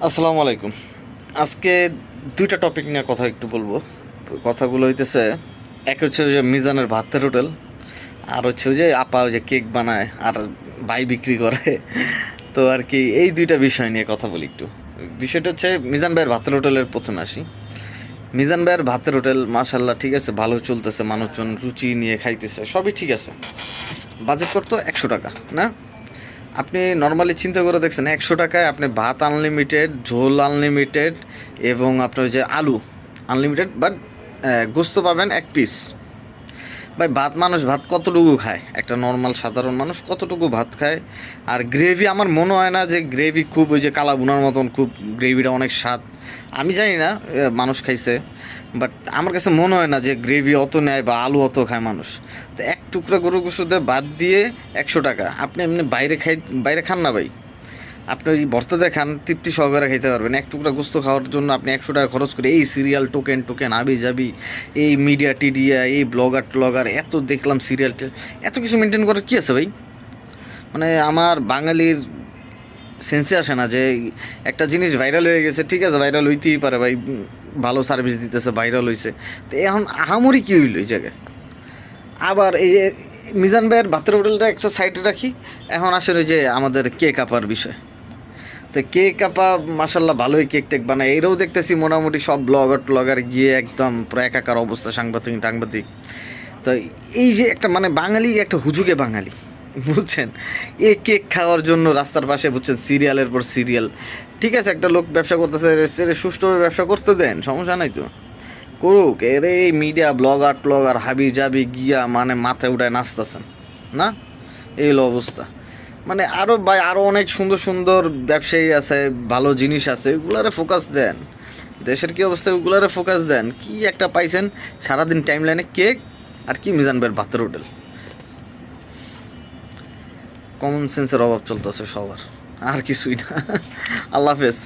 আসসালামু আলাইকুম। আজকে দুইটা টপিক নিয়ে কথা একটু বলবো। কথাগুলো হইতেছে, এক হচ্ছে ওই যে মিজানের ভাতের হোটেল, আর হচ্ছে ওই যে আপা ওই যে কেক বানায় আর বাই বিক্রি করে। তো আর কি এই দুইটা বিষয় নিয়ে কথা বলি একটু। বিষয়টা হচ্ছে মিজান ভাইয়ের ভাতের হোটেলের প্রথমে আসি। মিজান ভাইয়ের ভাতের হোটেল মাশাল্লাহ ঠিক আছে, ভালো চলতেছে, মানুষজন রুচি নিয়ে খাইতেছে, সবই ঠিক আছে। বাজেট করতো 100 টাকা না? আপনি নর্মালি চিন্তা করে দেখছেন 100 টাকায় আপনি ভাত আনলিমিটেড, ঝোল আনলিমিটেড এবং আপনার যে আলু আনলিমিটেড, বাট গোস্ত পাবেন 1 পিস। ভাই মানুষ ভাত কতটুকু খায়? একটা নর্মাল সাধারণ মানুষ কতটুকু ভাত খায়? আর গ্রেভি আমার মনে হয় না যে গ্রেভি খুব ওই যে কালা ভুনার মতন খুব গ্রেভিটা অনেক স্বাদ। আমি জানি না, মানুষ খাইছে, বাট আমার কাছে মনে হয় না যে গ্রেভি অত নেয় বা আলু অত খায় মানুষ। তো এক টুকরা গরু গোশতে বাদ দিয়ে 100 টাকা আপনি এমনি বাইরে খান না ভাই, আপনি ওই ভর্তাতে খান, তৃপ্তি সহকারে খাইতে পারবেন। এক টুকরা গোস্ত খাওয়ার জন্য আপনি 100 টাকা খরচ করে এই সিরিয়াল টোকেন টোকেন আবি যাবি, এই মিডিয়া টিডিয়া, এই ব্লগার এত দেখলাম সিরিয়াল এত কিছু মেনটেন করার কী আছে ভাই? মানে আমার বাঙালির সেন্সে আসে না যে একটা জিনিস ভাইরাল হয়ে গেছে, ঠিক আছে ভাইরাল হইতেই পারে ভাই, ভালো সার্ভিস দিতেছে, ভাইরাল হয়েছে, তো এখন আহামরি কী হইলো এই জায়গায়? আবার এই যে মিজান ভাইয়ের ভাতের হোটেলটা একটা সাইডে রাখি, এখন আসলে যে আমাদের কেক আপার বিষয়। তো কেক আপা মাসাল্লাহ ভালোই কেক টেক বানায়, এরাও দেখতেছি মোটামুটি সব ব্লগার গিয়ে একদম পুরো একাকার অবস্থা, সাংবাদিক। তো এই যে একটা মানে বাঙালি একটা হুজুগে বাঙালি, বুঝছেন, এ কেক খাওয়ার জন্য রাস্তার পাশে, বুঝছেন, সিরিয়ালের পর সিরিয়াল। ঠিক আছে, একটা লোক ব্যবসা করতেছে, সুষ্ঠুভাবে ব্যবসা করতে দেন, সমস্যা নাই তো, করুক। এর এই মিডিয়া ব্লগার হাবি জাবি গিয়া মানে মাথায় উঠায় নাচতেছেন না, এই হলো অবস্থা। মানে আরও অনেক সুন্দর সুন্দর ব্যবসায়ী আছে, ভালো জিনিস আছে, ওগুলারে ফোকাস দেন। দেশের কী অবস্থা, ওগুলারে ফোকাস দেন। কি একটা পাইছেন সারাদিন টাইম লাইনে কেক আর কি মিজান ভাইয়ের ভাতের হোটেল। কমন সেন্সের অভাব চলতেছে সবার, আর কিছুই না। আল্লাহ হাফেজ।